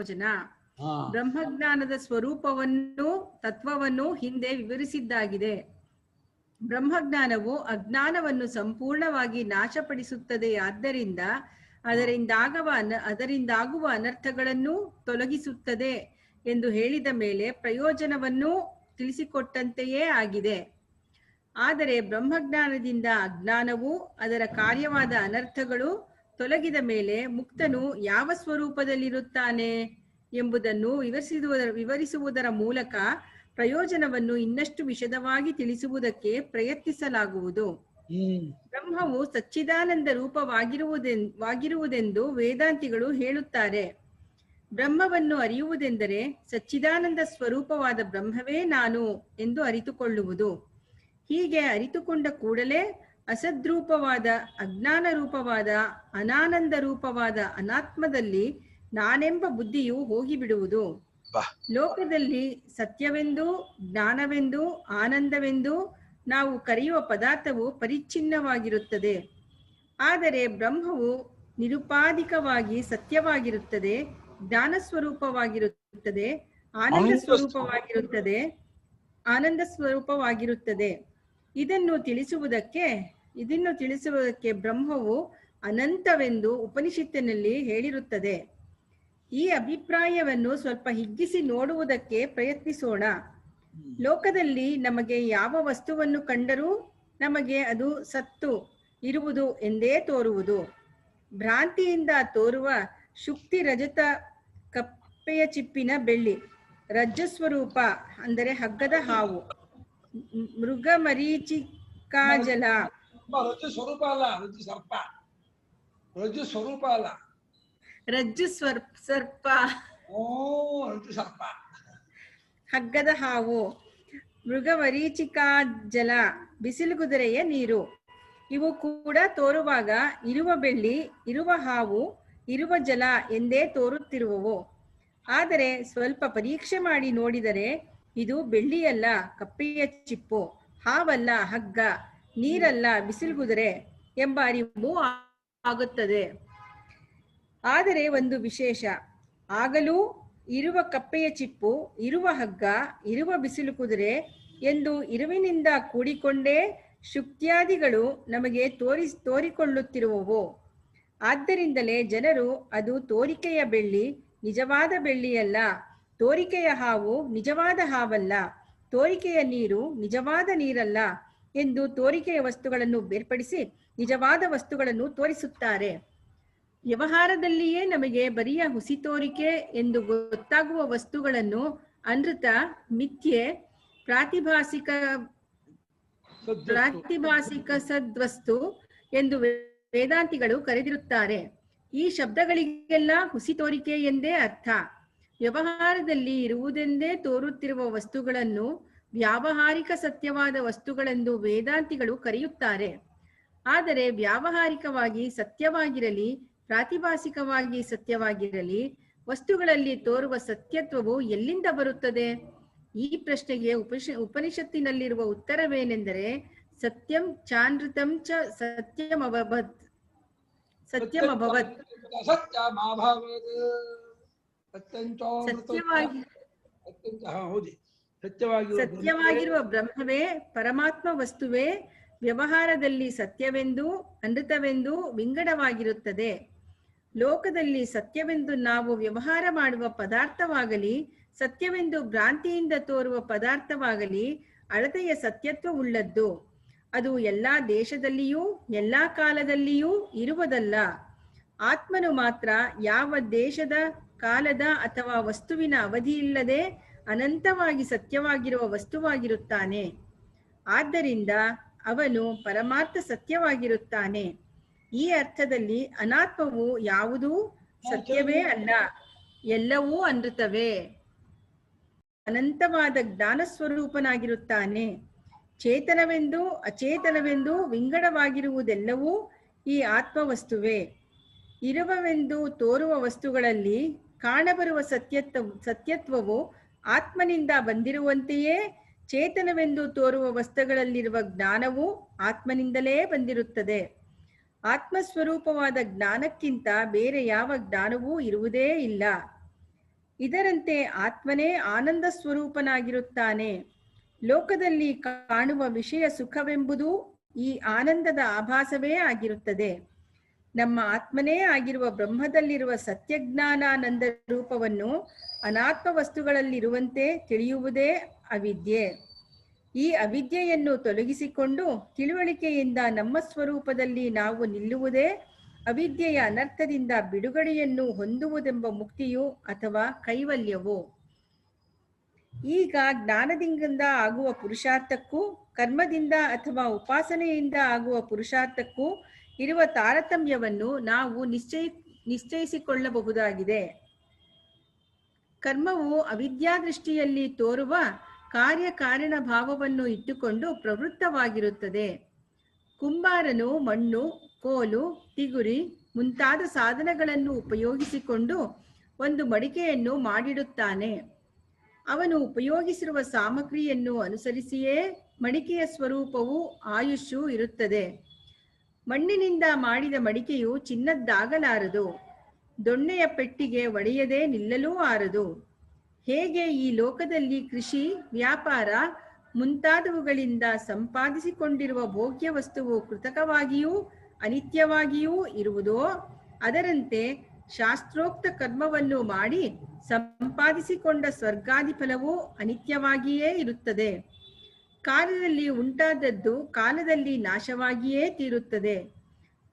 ಪ್ರಯೋಜನ. ಬ್ರಹ್ಮಜ್ಞಾನದ ಸ್ವರೂಪವನ್ನು ತತ್ವವನ್ನು ಹಿಂದೆ ವಿವರಿಸಿದ್ದಾಗಿದೆ. ಬ್ರಹ್ಮಜ್ಞಾನವು ಅಜ್ಞಾನವನ್ನು ಸಂಪೂರ್ಣವಾಗಿ ನಾಶಪಡಿಸುತ್ತದೆ. ಆದ್ದರಿಂದ ಅದರಿಂದಾಗುವ ಅನರ್ಥಗಳನ್ನು ತೊಲಗಿಸುತ್ತದೆ ಎಂದು ಹೇಳಿದ ಮೇಲೆ ಪ್ರಯೋಜನವನ್ನು ತಿಳಿಸಿಕೊಟ್ಟಂತೆಯೇ ಆಗಿದೆ. ಆದರೆ ಬ್ರಹ್ಮಜ್ಞಾನದಿಂದ ಅಜ್ಞಾನವು ಅದರ ಕಾರ್ಯವಾದ ಅನರ್ಥಗಳು ತೊಲಗಿದ ಮೇಲೆ ಮುಕ್ತನು ಯಾವ ಸ್ವರೂಪದಲ್ಲಿರುತ್ತಾನೆ ಎಂಬುದನ್ನು ವಿವರಿಸುವುದರ ಮೂಲಕ ಪ್ರಯೋಜನವನ್ನು ಇನ್ನಷ್ಟು ವಿಶದವಾಗಿ ತಿಳಿಸುವುದಕ್ಕೆ ಪ್ರಯತ್ನಿಸಲಾಗುವುದು. ಬ್ರಹ್ಮವು ಸಚ್ಚಿದಾನಂದ ರೂಪವಾಗಿರುವುದೆಂದು ವೇದಾಂತಿಗಳು ಹೇಳುತ್ತಾರೆ. ಬ್ರಹ್ಮವನ್ನು ಅರಿಯುವುದೆಂದರೆ ಸಚ್ಚಿದಾನಂದ ಸ್ವರೂಪವಾದ ಬ್ರಹ್ಮವೇ ನಾನು ಎಂದು ಅರಿತುಕೊಳ್ಳುವುದು. ಹೀಗೆ ಅರಿತುಕೊಂಡ ಕೂಡಲೇ ಅಸದ್ರೂಪವಾದ, ಅಜ್ಞಾನ ರೂಪವಾದ, ಅನಾನಂದ ರೂಪವಾದ ಅನಾತ್ಮದಲ್ಲಿ ನಾನೆಂಬ ಬುದ್ಧಿಯು ಹೋಗಿಬಿಡುವುದು. ಲೋಕದಲ್ಲಿ ಸತ್ಯವೆಂದು, ಜ್ಞಾನವೆಂದು, ಆನಂದವೆಂದು ನಾವು ಕರೆಯುವ ಪದಾರ್ಥವು ಪರಿಚ್ಛಿನ್ನವಾಗಿರುತ್ತದೆ. ಆದರೆ ಬ್ರಹ್ಮವು ನಿರುಪಾಧಿಕವಾಗಿ ಸತ್ಯವಾಗಿರುತ್ತದೆ, ಜ್ಞಾನ ಸ್ವರೂಪವಾಗಿರುತ್ತದೆ, ಆನಂದ ಸ್ವರೂಪವಾಗಿರುತ್ತದೆ. ಇದನ್ನು ತಿಳಿಸುವುದಕ್ಕೆ ಬ್ರಹ್ಮವು ಅನಂತವೆಂದು ಉಪನಿಷತ್ತಿನಲ್ಲಿ ಹೇಳಿರುತ್ತದೆ. ಈ ಅಭಿಪ್ರಾಯವನ್ನು ಸ್ವಲ್ಪ ಹಿಗ್ಗಿಸಿ ನೋಡುವುದಕ್ಕೆ ಪ್ರಯತ್ನಿಸೋಣ. ಲೋಕದಲ್ಲಿ ನಮಗೆ ಯಾವ ವಸ್ತುವನ್ನು ಕಂಡರೂ ನಮಗೆ ಅದು ಸತ್ತು ಇರುವುದು ಎಂದೇ ತೋರುವುದು. ಭ್ರಾಂತಿಯಿಂದ ತೋರುವ ಶುಕ್ತಿ ರಜತ ಕಪ್ಪೆಯ ಚಿಪ್ಪಿನ ಬೆಳ್ಳಿ, ರಜ್ಜಸ್ವರೂಪ ಅಂದರೆ ಹಗ್ಗದ ಹಾವು, ಮೃಗ ಮರೀಚಿಕಾಜಲ, ರಜ್ಜು ಸರ್ಪ, ಹಗ್ಗದ ಹಾವು, ಮೃಗಮರೀಚಿಕಾಜಲ, ಬಿಸಿಲುಗುದುರೆಯ ನೀರು ಇವು ಕೂಡ ತೋರುವಾಗ ಇರುವ ಬೆಳ್ಳಿ, ಇರುವ ಹಾವು, ಇರುವ ಜಲ ಎಂದೇ ತೋರುತ್ತಿರುವವು. ಆದರೆ ಸ್ವಲ್ಪ ಪರೀಕ್ಷೆ ಮಾಡಿ ನೋಡಿದರೆ ಇದು ಬೆಳ್ಳಿಯಲ್ಲ, ಕಪ್ಪೆಯ ಚಿಪ್ಪು, ಹಾವಲ್ಲ, ಹಗ್ಗ, ನೀರಲ್ಲ, ಬಿಸಿಲುಗುದುರೆ ಎಂಬ ಅರಿವು ಆಗುತ್ತದೆ. ಆದರೆ ಒಂದು ವಿಶೇಷ, ಆಗಲೂ ಇರುವ ಕಪ್ಪೆಯ ಚಿಪ್ಪು, ಇರುವ ಹಗ್ಗ, ಇರುವ ಬಿಸಿಲು ಕುದುರೆ ಎಂದು ಇರುವಿನಿಂದ ಕೂಡಿಕೊಂಡೇ ಶುಕ್ತ್ಯಾದಿಗಳು ನಮಗೆ ತೋರಿಕೊಳ್ಳುತ್ತಿರುವವು. ಆದ್ದರಿಂದಲೇ ಜನರು ಅದು ತೋರಿಕೆಯ ಬೆಳ್ಳಿ, ನಿಜವಾದ ಬೆಳ್ಳಿಯಲ್ಲ, ತೋರಿಕೆಯ ಹಾವು, ನಿಜವಾದ ಹಾವಲ್ಲ, ತೋರಿಕೆಯ ನೀರು, ನಿಜವಾದ ನೀರಲ್ಲ ಎಂದು ತೋರಿಕೆಯ ವಸ್ತುಗಳನ್ನು ಬೇರ್ಪಡಿಸಿ ನಿಜವಾದ ವಸ್ತುಗಳನ್ನು ತೋರಿಸುತ್ತಾರೆ. ವ್ಯವಹಾರದಲ್ಲಿಯೇ ನಮಗೆ ಬರಿಯ ಹುಸಿ ತೋರಿಕೆ ಎಂದು ಗೊತ್ತಾಗುವ ವಸ್ತುಗಳನ್ನು ಅನೃತ, ಮಿಥ್ಯೆ, ಪ್ರಾತಿಭಾಸಿಕ ಸದ್ವಸ್ತು ಎಂದು ವೇದಾಂತಿಗಳು ಕರೆದಿರುತ್ತಾರೆ. ಈ ಶಬ್ದಗಳಿಗೆಲ್ಲ ಹುಸಿ ತೋರಿಕೆ ಎಂದೇ ಅರ್ಥ. ವ್ಯವಹಾರದಲ್ಲಿ ಇರುವುದೆಂದೇ ತೋರುತ್ತಿರುವ ವಸ್ತುಗಳನ್ನು ವ್ಯಾವಹಾರಿಕ ಸತ್ಯವಾದ ವಸ್ತುಗಳೆಂದು ವೇದಾಂತಿಗಳು ಕರೆಯುತ್ತಾರೆ. ಆದರೆ ವ್ಯಾವಹಾರಿಕವಾಗಿ ಸತ್ಯವಾಗಿರಲಿ, ಪ್ರಾತಿಭಾಸಿಕವಾಗಿ ಸತ್ಯವಾಗಿರಲಿ, ವಸ್ತುಗಳಲ್ಲಿ ತೋರುವ ಸತ್ಯತ್ವವು ಎಲ್ಲಿಂದ ಬರುತ್ತದೆ? ಈ ಪ್ರಶ್ನೆಗೆ ಉಪನಿಷತ್ತಿನಲ್ಲಿರುವ ಉತ್ತರವೇನೆಂದರೆ ಸತ್ಯಂ ಚಾನೃತಂ ಚ ಸತ್ಯಮಭವತ್. ಸತ್ಯವಾಗಿರುವ ಬ್ರಹ್ಮವೇ, ಪರಮಾತ್ಮ ವಸ್ತುವೇ ವ್ಯವಹಾರದಲ್ಲಿ ಸತ್ಯವೆಂದು, ಅನೃತವೆಂದು ವಿಂಗಡವಾಗಿರುತ್ತದೆ. ಲೋಕದಲ್ಲಿ ಸತ್ಯವೆಂದು ನಾವು ವ್ಯವಹಾರ ಮಾಡುವ ಪದಾರ್ಥವಾಗಲಿ, ಸತ್ಯವೆಂದು ಭ್ರಾಂತಿಯಿಂದ ತೋರುವ ಪದಾರ್ಥವಾಗಲಿ ಅಳತೆಯ ಸತ್ಯತ್ವವುಳ್ಳದ್ದು. ಅದು ಎಲ್ಲಾ ದೇಶದಲ್ಲಿಯೂ ಎಲ್ಲಾ ಕಾಲದಲ್ಲಿಯೂ ಇರುವುದಲ್ಲ. ಆತ್ಮನು ಮಾತ್ರ ಯಾವ ದೇಶದ, ಕಾಲದ ಅಥವಾ ವಸ್ತುವಿನ ಅವಧಿಯಿಲ್ಲದೆ ಅನಂತವಾಗಿ ಸತ್ಯವಾಗಿರುವ ವಸ್ತುವಾಗಿರುತ್ತಾನೆ. ಆದ್ದರಿಂದ ಅವನು ಪರಮಾರ್ಥ ಸತ್ಯವಾಗಿರುತ್ತಾನೆ. ಈ ಅರ್ಥದಲ್ಲಿ ಅನಾತ್ಮವು ಯಾವುದೂ ಸತ್ಯವೇ ಅಲ್ಲ, ಎಲ್ಲವೂ ಅನೃತವೇ. ಅನಂತವಾದ ಜ್ಞಾನ ಸ್ವರೂಪನಾಗಿರುತ್ತಾನೆ. ಚೇತನವೆಂದು ಅಚೇತನವೆಂದು ವಿಂಗಡವಾಗಿರುವುದೆಲ್ಲವೂ ಈ ಆತ್ಮವಸ್ತುವೇ. ಇರುವವೆಂದು ತೋರುವ ವಸ್ತುಗಳಲ್ಲಿ ಕಾಣಬರುವ ಸತ್ಯತ್ವವು ಆತ್ಮನಿಂದ ಬಂದಿರುವಂತೆಯೇ ಚೇತನವೆಂದು ತೋರುವ ವಸ್ತುಗಳಲ್ಲಿರುವ ಜ್ಞಾನವು ಆತ್ಮನಿಂದಲೇ ಬಂದಿರುತ್ತದೆ. ಆತ್ಮಸ್ವರೂಪವಾದ ಜ್ಞಾನಕ್ಕಿಂತ ಬೇರೆ ಯಾವ ಜ್ಞಾನವೂ ಇರುವುದೇ ಇಲ್ಲ. ಇದರಂತೆ ಆತ್ಮನೇ ಆನಂದ ಸ್ವರೂಪನಾಗಿರುತ್ತಾನೆ. ಲೋಕದಲ್ಲಿ ಕಾಣುವ ವಿಷಯ ಸುಖವೆಂಬುದು ಈ ಆನಂದದ ಆಭಾಸವೇ ಆಗಿರುತ್ತದೆ. ನಮ್ಮ ಆತ್ಮನೇ ಆಗಿರುವ ಬ್ರಹ್ಮದಲ್ಲಿರುವ ಸತ್ಯಜ್ಞಾನಾನಂದ ರೂಪವನ್ನು ಅನಾತ್ಮ ವಸ್ತುಗಳಲ್ಲಿರುವಂತೆ ತಿಳಿಯುವುದೇ ಅವಿದ್ಯೆ. ಈ ಅವಿದ್ಯೆಯನ್ನು ತೊಲಗಿಸಿಕೊಂಡು ತಿಳುವಳಿಕೆಯಿಂದ ನಮ್ಮ ಸ್ವರೂಪದಲ್ಲಿ ನಾವು ನಿಲ್ಲುವುದೇ ಅವಿದ್ಯೆಯ ಅನರ್ಥದಿಂದ ಬಿಡುಗಡೆಯನ್ನು ಹೊಂದುವುದೆಂಬ ಮುಕ್ತಿಯು ಅಥವಾ ಕೈವಲ್ಯವು. ಈಗ ಜ್ಞಾನದಿಂದ ಆಗುವ ಪುರುಷಾರ್ಥಕ್ಕೂ ಕರ್ಮದಿಂದ ಅಥವಾ ಉಪಾಸನೆಯಿಂದ ಆಗುವ ಪುರುಷಾರ್ಥಕ್ಕೂ ಇರುವ ತಾರತಮ್ಯವನ್ನು ನಾವು ನಿಶ್ಚಯಿಸಿಕೊಳ್ಳಬಹುದಾಗಿದೆ. ಕರ್ಮವು ಅವಿದ್ಯಾ ದೃಷ್ಟಿಯಲ್ಲಿ ತೋರುವ ಕಾರ್ಯಕಾರಣ ಭಾವವನ್ನು ಇಟ್ಟುಕೊಂಡು ಪ್ರವೃತ್ತವಾಗಿರುತ್ತದೆ. ಕುಂಬಾರನು ಮಣ್ಣು, ಕೋಲು, ತಿಗುರಿ ಮುಂತಾದ ಸಾಧನಗಳನ್ನು ಉಪಯೋಗಿಸಿಕೊಂಡು ಒಂದು ಮಡಿಕೆಯನ್ನು ಮಾಡಿಡುತ್ತಾನೆ. ಅವನು ಉಪಯೋಗಿಸಿರುವ ಸಾಮಗ್ರಿಯನ್ನು ಅನುಸರಿಸಿಯೇ ಮಡಿಕೆಯ ಸ್ವರೂಪವು ಆಯುಷ್ಯು ಇರುತ್ತದೆ. ಮಣ್ಣಿನಿಂದ ಮಾಡಿದ ಮಡಿಕೆಯು ಚಿನ್ನದ್ದಾಗಲಾರದು, ದೊಣ್ಣೆಯ ಪೆಟ್ಟಿಗೆ ಒಡೆಯದೆ ನಿಲ್ಲಲೂ ಆರದು. ಹೇಗೆ ಈ ಲೋಕದಲ್ಲಿ ಕೃಷಿ, ವ್ಯಾಪಾರ ಮುಂತಾದವುಗಳಿಂದ ಸಂಪಾದಿಸಿಕೊಂಡಿರುವ ಭೋಗ್ಯ ವಸ್ತುವು ಕೃತಕವಾಗಿಯೂ ಅನಿತ್ಯವಾಗಿಯೂ ಇರುವುದೋ, ಅದರಂತೆ ಶಾಸ್ತ್ರೋಕ್ತ ಕರ್ಮವನ್ನು ಮಾಡಿ ಸಂಪಾದಿಸಿಕೊಂಡ ಸ್ವರ್ಗಾದಿ ಫಲವು ಅನಿತ್ಯವಾಗಿಯೇ ಇರುತ್ತದೆ. ಕಾಲದಲ್ಲಿ ಉಂಟಾದದ್ದು ಕಾಲದಲ್ಲಿ ನಾಶವಾಗಿಯೇ ತೀರುತ್ತದೆ.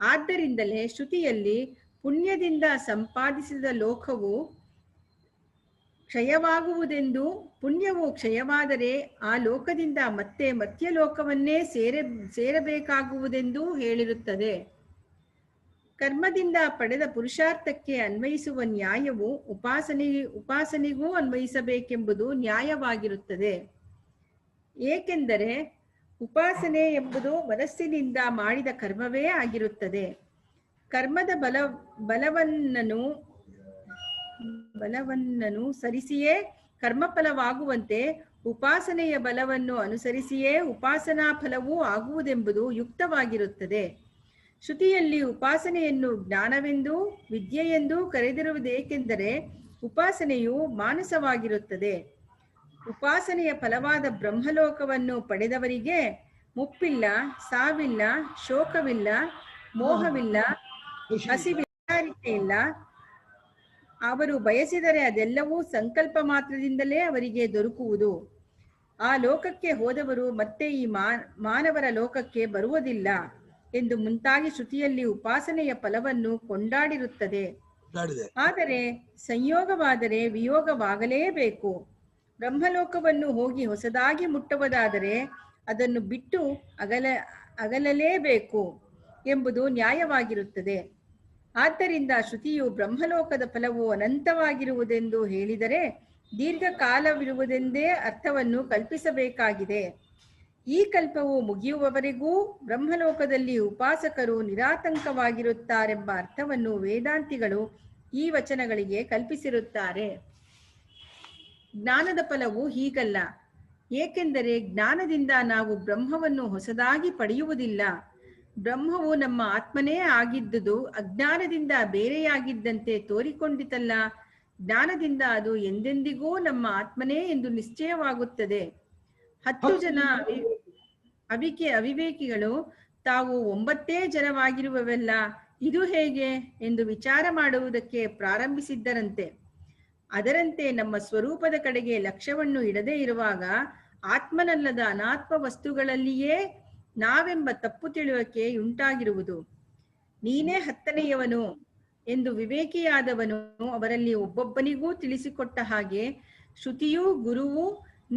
ಆದ್ದರಿಂದಲೇ ಶ್ರುತಿಯಲ್ಲಿ ಪುಣ್ಯದಿಂದ ಸಂಪಾದಿಸಿದ ಲೋಕವು ಕ್ಷಯವಾಗುವುದೆಂದು, ಪುಣ್ಯವು ಕ್ಷಯವಾದರೆ ಆ ಲೋಕದಿಂದ ಮತ್ತೆ ಮರ್ತ್ಯಲೋಕವನ್ನೇ ಸೇರಬೇಕಾಗುವುದೆಂದು ಹೇಳಿರುತ್ತದೆ. ಕರ್ಮದಿಂದ ಪಡೆದ ಪುರುಷಾರ್ಥಕ್ಕೆ ಅನ್ವಯಿಸುವ ನ್ಯಾಯವು ಉಪಾಸನೆಗೂ ಅನ್ವಯಿಸಬೇಕೆಂಬುದು ನ್ಯಾಯವಾಗಿರುತ್ತದೆ. ಏಕೆಂದರೆ ಉಪಾಸನೆ ಎಂಬುದು ಮನಸ್ಸಿನಿಂದ ಮಾಡಿದ ಕರ್ಮವೇ ಆಗಿರುತ್ತದೆ. ಕರ್ಮದ ಬಲವನ್ನನು ಸರಿಸಿಯೇ ಕರ್ಮಫಲವಾಗುವಂತೆ ಉಪಾಸನೆಯ ಬಲವನ್ನು ಅನುಸರಿಸಿಯೇ ಉಪಾಸನಾ ಫಲವೂ ಆಗುವುದೆಂಬುದು ಯುಕ್ತವಾಗಿರುತ್ತದೆ. ಶ್ರುತಿಯಲ್ಲಿ ಉಪಾಸನೆಯನ್ನು ಜ್ಞಾನವೆಂದೂ ವಿದ್ಯೆಯೆಂದೂ ಕರೆದಿರುವುದೇಕೆಂದರೆ ಉಪಾಸನೆಯು ಮಾನಸವಾಗಿರುತ್ತದೆ. ಉಪಾಸನೆಯ ಫಲವಾದ ಬ್ರಹ್ಮಲೋಕವನ್ನು ಪಡೆದವರಿಗೆ ಮುಪ್ಪಿಲ್ಲ, ಸಾವಿಲ್ಲ, ಶೋಕವಿಲ್ಲ, ಮೋಹವಿಲ್ಲ, ಹಸಿವಿಲ್ಲ. ಅವರು ಬಯಸಿದರೆ ಅದೆಲ್ಲವೂ ಸಂಕಲ್ಪ ಮಾತ್ರದಿಂದಲೇ ಅವರಿಗೆ ದೊರಕುವುದು. ಆ ಲೋಕಕ್ಕೆ ಹೋದವರು ಮತ್ತೆ ಈ ಮಾನವರ ಲೋಕಕ್ಕೆ ಬರುವುದಿಲ್ಲ ಎಂದು ಮುಂತಾಗಿ ಶ್ರುತಿಯಲ್ಲಿ ಉಪಾಸನೆಯ ಫಲವನ್ನು ಕೊಂಡಾಡಿರುತ್ತದೆ. ಆದರೆ ಸಂಯೋಗವಾದರೆ ವಿಯೋಗವಾಗಲೇಬೇಕು. ಬ್ರಹ್ಮಲೋಕವನ್ನು ಹೋಗಿ ಹೊಸದಾಗಿ ಮುಟ್ಟುವುದಾದರೆ ಅದನ್ನು ಬಿಟ್ಟು ಅಗಲಲೇಬೇಕು ಎಂಬುದು ನ್ಯಾಯವಾಗಿರುತ್ತದೆ. ಆದ್ದರಿಂದ ಶ್ರುತಿಯು ಬ್ರಹ್ಮಲೋಕದ ಫಲವು ಅನಂತವಾಗಿರುವುದೆಂದು ಹೇಳಿದರೆ ದೀರ್ಘಕಾಲವಿರುವುದೆಂದೇ ಅರ್ಥವನ್ನು ಕಲ್ಪಿಸಬೇಕಾಗಿದೆ. ಈ ಕಲ್ಪವು ಮುಗಿಯುವವರೆಗೂ ಬ್ರಹ್ಮಲೋಕದಲ್ಲಿ ಉಪಾಸಕರು ನಿರಾತಂಕವಾಗಿರುತ್ತಾರೆಂಬ ಅರ್ಥವನ್ನು ವೇದಾಂತಿಗಳು ಈ ವಚನಗಳಿಗೆ ಕಲ್ಪಿಸಿರುತ್ತಾರೆ. ಜ್ಞಾನದ ಫಲವು ಹೀಗಲ್ಲ. ಏಕೆಂದರೆ ಜ್ಞಾನದಿಂದ ನಾವು ಬ್ರಹ್ಮವನ್ನು ಹೊಸದಾಗಿ ಪಡೆಯುವುದಿಲ್ಲ. ಬ್ರಹ್ಮವು ನಮ್ಮ ಆತ್ಮನೇ ಆಗಿದ್ದುದು ಅಜ್ಞಾನದಿಂದ ಬೇರೆಯಾಗಿದ್ದಂತೆ ತೋರಿಕೊಂಡಿತಲ್ಲ. ಜ್ಞಾನದಿಂದ ಅದು ಎಂದೆಂದಿಗೂ ನಮ್ಮ ಆತ್ಮನೇ ಎಂದು ನಿಶ್ಚಯವಾಗುತ್ತದೆ. 10 ಜನ ಅವಿವೇಕಿಗಳು ತಾವು 9 ಜನವಾಗಿರುವವೆಲ್ಲ ಇದು ಹೇಗೆ ಎಂದು ವಿಚಾರ ಮಾಡುವುದಕ್ಕೆ ಪ್ರಾರಂಭಿಸಿದ್ದರಂತೆ. ಅದರಂತೆ ನಮ್ಮ ಸ್ವರೂಪದ ಕಡೆಗೆ ಲಕ್ಷ್ಯವನ್ನು ಇಡದೇ ಇರುವಾಗ ಆತ್ಮನಲ್ಲದ ಅನಾತ್ಮ ವಸ್ತುಗಳಲ್ಲಿಯೇ ನಾವೆಂಬ ತಪ್ಪು ತಿಳುವಳಿಕೆ ಉಂಟಾಗಿರುವುದು. ನೀನೇ 10ನೆಯವನು ಎಂದು ವಿವೇಕಿಯಾದವನು ಅವರಲ್ಲಿ ಒಬ್ಬೊಬ್ಬನಿಗೂ ತಿಳಿಸಿಕೊಟ್ಟ ಹಾಗೆ ಶ್ರುತಿಯೂ ಗುರುವು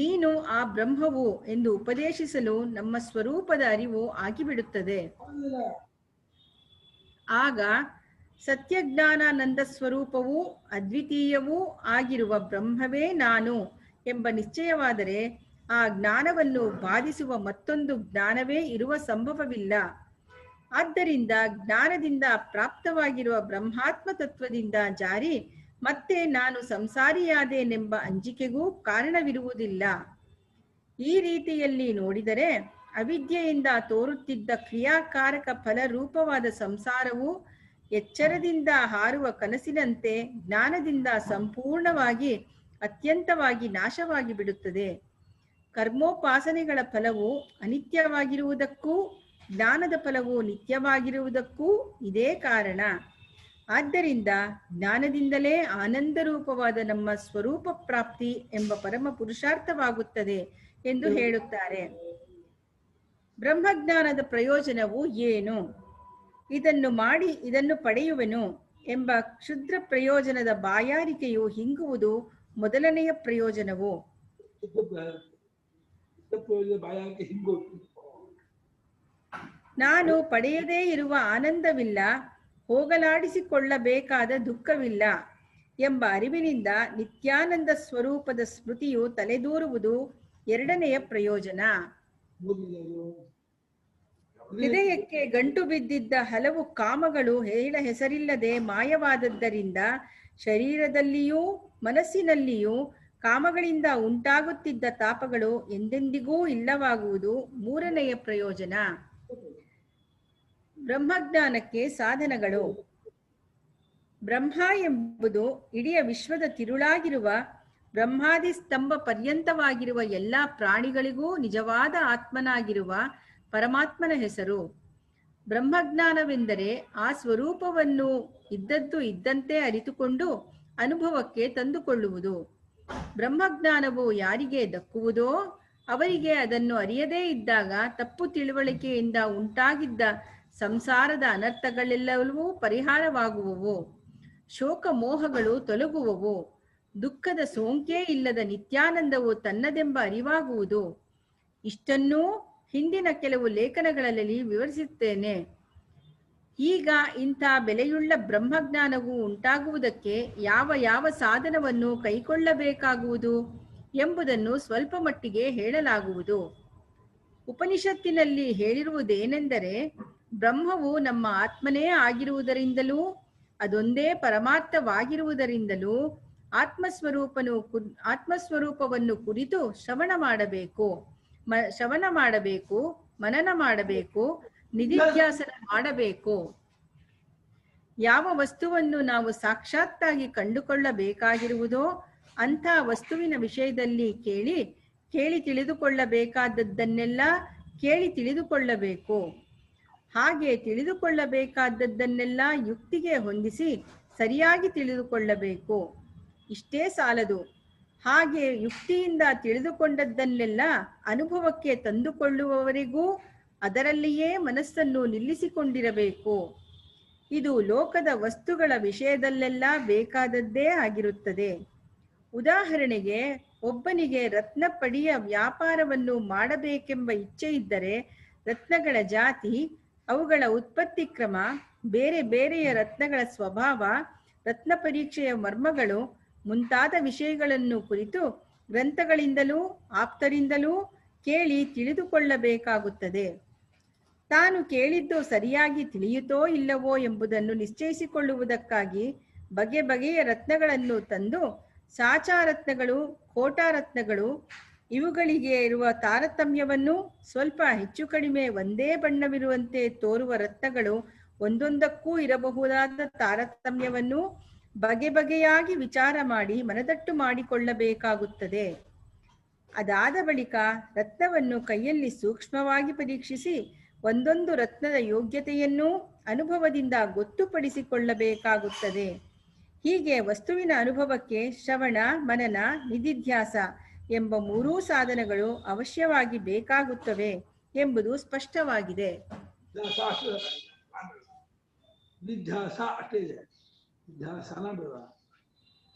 ನೀನು ಆ ಬ್ರಹ್ಮವು ಎಂದು ಉಪದೇಶಿಸಲು ನಮ್ಮ ಸ್ವರೂಪದ ಅರಿವು ಆಗಿಬಿಡುತ್ತದೆ. ಆಗ ಸತ್ಯಜ್ಞಾನಾನಂದ ಸ್ವರೂಪವೂ ಅದ್ವಿತೀಯವೂ ಆಗಿರುವ ಬ್ರಹ್ಮವೇ ನಾನು ಎಂಬ ನಿಶ್ಚಯವಾದರೆ ಆ ಜ್ಞಾನವನ್ನು ಬಾಧಿಸುವ ಮತ್ತೊಂದು ಜ್ಞಾನವೇ ಇರುವ ಸಂಭವವಿಲ್ಲ. ಆದ್ದರಿಂದ ಜ್ಞಾನದಿಂದ ಪ್ರಾಪ್ತವಾಗಿರುವ ಬ್ರಹ್ಮಾತ್ಮ ತತ್ವದಿಂದ ಜಾರಿ ಮತ್ತೆ ನಾನು ಸಂಸಾರಿಯಾದೇನೆಂಬ ಅಂಜಿಕೆಗೂ ಕಾರಣವಿರುವುದಿಲ್ಲ. ಈ ರೀತಿಯಲ್ಲಿ ನೋಡಿದರೆ ಅವಿದ್ಯೆಯಿಂದ ತೋರುತ್ತಿದ್ದ ಕ್ರಿಯಾಕಾರಕ ಫಲರೂಪವಾದ ಸಂಸಾರವು ಎಚ್ಚರದಿಂದ ಹಾರುವ ಕನಸಿನಂತೆ ಜ್ಞಾನದಿಂದ ಸಂಪೂರ್ಣವಾಗಿ ಅತ್ಯಂತವಾಗಿ ನಾಶವಾಗಿ ಬಿಡುತ್ತದೆ. ಕರ್ಮೋಪಾಸನೆಗಳ ಫಲವು ಅನಿತ್ಯವಾಗಿರುವುದಕ್ಕೂ ಜ್ಞಾನದ ಫಲವು ನಿತ್ಯವಾಗಿರುವುದಕ್ಕೂ ಇದೇ ಕಾರಣ. ಆದ್ದರಿಂದ ಜ್ಞಾನದಿಂದಲೇ ಆನಂದ ರೂಪವಾದ ನಮ್ಮ ಸ್ವರೂಪ ಪ್ರಾಪ್ತಿ ಎಂಬ ಪರಮ ಪುರುಷಾರ್ಥವಾಗುತ್ತದೆ ಎಂದು ಹೇಳುತ್ತಾರೆ. ಬ್ರಹ್ಮಜ್ಞಾನದ ಪ್ರಯೋಜನವು ಏನು? ಇದನ್ನು ಪಡೆಯುವೆನು ಎಂಬ ಕ್ಷುದ್ರ ಪ್ರಯೋಜನದ ಬಾಯಾರಿಕೆಯು ಹಿಂಗುವುದು ಮೊದಲನೆಯ ಪ್ರಯೋಜನವು. ನಾನು ಪಡೆಯದೇ ಇರುವ ಆನಂದವಿಲ್ಲ, ಹೋಗಲಾಡಿಸಿಕೊಳ್ಳಬೇಕಾದ ದುಃಖವಿಲ್ಲ ಎಂಬ ಅರಿವಿನಿಂದ ನಿತ್ಯಾನಂದ ಸ್ವರೂಪದ ಸ್ಮೃತಿಯು ತಲೆದೂರುವುದು ಎರಡನೆಯ ಪ್ರಯೋಜನ. ಹೃದಯಕ್ಕೆ ಗಂಟು ಬಿದ್ದಿದ್ದ ಹಲವು ಕಾಮಗಳು ಹೇಳ ಹೆಸರಿಲ್ಲದೆ ಮಾಯವಾದದ್ದರಿಂದ ಶರೀರದಲ್ಲಿಯೂ ಮನಸ್ಸಿನಲ್ಲಿಯೂ ಕಾಮಗಳಿಂದ ಉಂಟಾಗುತ್ತಿದ್ದ ತಾಪಗಳು ಎಂದೆಂದಿಗೂ ಇಲ್ಲವಾಗುವುದು ಮೂರನೆಯ ಪ್ರಯೋಜನ. ಬ್ರಹ್ಮಜ್ಞಾನಕ್ಕೆ ಸಾಧನಗಳು. ಬ್ರಹ್ಮ ಎಂಬುದು ಇಡೀ ವಿಶ್ವದ ತಿರುಳಾಗಿರುವ ಬ್ರಹ್ಮಾದಿ ಸ್ತಂಭ ಪರ್ಯಂತವಾಗಿರುವ ಎಲ್ಲ ಪ್ರಾಣಿಗಳಿಗೂ ನಿಜವಾದ ಆತ್ಮನಾಗಿರುವ ಪರಮಾತ್ಮನ ಹೆಸರು. ಬ್ರಹ್ಮಜ್ಞಾನವೆಂದರೆ ಆ ಸ್ವರೂಪವನ್ನು ಇದ್ದದ್ದು ಇದ್ದಂತೆ ಅರಿತುಕೊಂಡು ಅನುಭವಕ್ಕೆ ತಂದುಕೊಳ್ಳುವುದು. ಬ್ರಹ್ಮಜ್ಞಾನವು ಯಾರಿಗೆ ದಕ್ಕುವುದೋ ಅವರಿಗೆ ಅದನ್ನು ಅರಿಯದೇ ಇದ್ದಾಗ ತಪ್ಪು ತಿಳುವಳಿಕೆಯಿಂದ ಉಂಟಾಗಿದ್ದ ಸಂಸಾರದ ಅನರ್ಥಗಳೆಲ್ಲವೂ ಪರಿಹಾರವಾಗುವವು. ಶೋಕ ಮೋಹಗಳು ತೊಲಗುವವು. ದುಃಖದ ಸೋಂಕೇ ಇಲ್ಲದ ನಿತ್ಯಾನಂದವು ತನ್ನದೆಂಬ ಅರಿವಾಗುವುದು. ಇಷ್ಟನ್ನೂ ಹಿಂದಿನ ಕೆಲವು ಲೇಖನಗಳಲ್ಲಿ ವಿವರಿಸುತ್ತೇನೆ. ಈಗ ಇಂಥ ಬೆಲೆಯುಳ್ಳ ಬ್ರಹ್ಮಜ್ಞಾನವು ಉಂಟಾಗುವುದಕ್ಕೆ ಯಾವ ಯಾವ ಸಾಧನವನ್ನು ಕೈಕೊಳ್ಳಬೇಕಾಗುವುದು ಎಂಬುದನ್ನು ಸ್ವಲ್ಪ ಮಟ್ಟಿಗೆ ಹೇಳಲಾಗುವುದು. ಉಪನಿಷತ್ತಿನಲ್ಲಿ ಹೇಳಿರುವುದೇನೆಂದರೆ, ಬ್ರಹ್ಮವು ನಮ್ಮ ಆತ್ಮನೇ ಆಗಿರುವುದರಿಂದಲೂ ಅದೊಂದೇ ಪರಮಾರ್ಥವಾಗಿರುವುದರಿಂದಲೂ ಆತ್ಮಸ್ವರೂಪವನ್ನು ಕುರಿತು ಶ್ರವಣ ಮಾಡಬೇಕು, ಮನನ ಮಾಡಬೇಕು, ನಿಧಿಧ್ಯಾಸನ ಮಾಡಬೇಕು. ಯಾವ ವಸ್ತುವನ್ನು ನಾವು ಸಾಕ್ಷಾತ್ತಾಗಿ ಕಂಡುಕೊಳ್ಳಬೇಕಾಗಿರುವುದೋ ಅಂಥ ವಸ್ತುವಿನ ವಿಷಯದಲ್ಲಿ ಕೇಳಿ ತಿಳಿದುಕೊಳ್ಳಬೇಕಾದದ್ದನ್ನೆಲ್ಲ ಕೇಳಿ ತಿಳಿದುಕೊಳ್ಳಬೇಕು. ಹಾಗೆ ತಿಳಿದುಕೊಳ್ಳಬೇಕಾದದ್ದನ್ನೆಲ್ಲ ಯುಕ್ತಿಗೆ ಹೊಂದಿಸಿ ಸರಿಯಾಗಿ ತಿಳಿದುಕೊಳ್ಳಬೇಕು. ಇಷ್ಟೇ ಸಾಲದು. ಹಾಗೆ ಯುಕ್ತಿಯಿಂದ ತಿಳಿದುಕೊಂಡದ್ದನ್ನೆಲ್ಲ ಅನುಭವಕ್ಕೆ ತಂದುಕೊಳ್ಳುವವರೆಗೂ ಅದರಲ್ಲಿಯೇ ಮನಸ್ಸನ್ನು ನಿಲ್ಲಿಸಿಕೊಂಡಿರಬೇಕು. ಇದು ಲೋಕದ ವಸ್ತುಗಳ ವಿಷಯದಲ್ಲೆಲ್ಲ ಬೇಕಾದದ್ದೇ ಆಗಿರುತ್ತದೆ. ಉದಾಹರಣೆಗೆ, ಒಬ್ಬನಿಗೆ ರತ್ನ ಪಡಿಯ ವ್ಯಾಪಾರವನ್ನು ಮಾಡಬೇಕೆಂಬ ಇಚ್ಛೆ ಇದ್ದರೆ ರತ್ನಗಳ ಜಾತಿ, ಅವುಗಳ ಉತ್ಪತ್ತಿ ಕ್ರಮ, ಬೇರೆ ಬೇರೆಯ ರತ್ನಗಳ ಸ್ವಭಾವ, ರತ್ನ ಪರೀಕ್ಷೆಯ ಮರ್ಮಗಳು ಮುಂತಾದ ವಿಷಯಗಳನ್ನು ಕುರಿತು ಗ್ರಂಥಗಳಿಂದಲೂ ಆಪ್ತರಿಂದಲೂ ಕೇಳಿ ತಿಳಿದುಕೊಳ್ಳಬೇಕಾಗುತ್ತದೆ. ತಾನು ಕೇಳಿದ್ದು ಸರಿಯಾಗಿ ತಿಳಿಯುತ್ತೋ ಇಲ್ಲವೋ ಎಂಬುದನ್ನು ನಿಶ್ಚಯಿಸಿಕೊಳ್ಳುವುದಕ್ಕಾಗಿ ಬಗೆ ಬಗೆಯ ರತ್ನಗಳನ್ನು ತಂದು ಸಾಚಾರತ್ನಗಳು, ಕೋಟಾರತ್ನಗಳು ಇವುಗಳಿಗೆ ಇರುವ ತಾರತಮ್ಯವನ್ನು, ಸ್ವಲ್ಪ ಹೆಚ್ಚು ಕಡಿಮೆ ಒಂದೇ ಬಣ್ಣವಿರುವಂತೆ ತೋರುವ ರತ್ನಗಳು ಒಂದೊಂದಕ್ಕೂ ಇರಬಹುದಾದ ತಾರತಮ್ಯವನ್ನು ಬಗೆ ಬಗೆಯಾಗಿ ವಿಚಾರ ಮಾಡಿ ಮನದಟ್ಟು ಮಾಡಿಕೊಳ್ಳಬೇಕಾಗುತ್ತದೆ. ಅದಾದ ಬಳಿಕ ರತ್ನವನ್ನು ಕೈಯಲ್ಲಿ ಸೂಕ್ಷ್ಮವಾಗಿ ಪರೀಕ್ಷಿಸಿ ಒಂದೊಂದು ರತ್ನದ ಯೋಗ್ಯತೆಯನ್ನು ಅನುಭವದಿಂದ ಗೊತ್ತುಪಡಿಸಿಕೊಳ್ಳಬೇಕಾಗುತ್ತದೆ. ಹೀಗೆ ವಸ್ತುವಿನ ಅನುಭವಕ್ಕೆ ಶ್ರವಣ, ಮನನ, ನಿಧಿಧ್ಯಾಸ ಎಂಬ ಮೂರೂ ಸಾಧನಗಳು ಅವಶ್ಯವಾಗಿ ಬೇಕಾಗುತ್ತವೆ ಎಂಬುದು ಸ್ಪಷ್ಟವಾಗಿದೆ.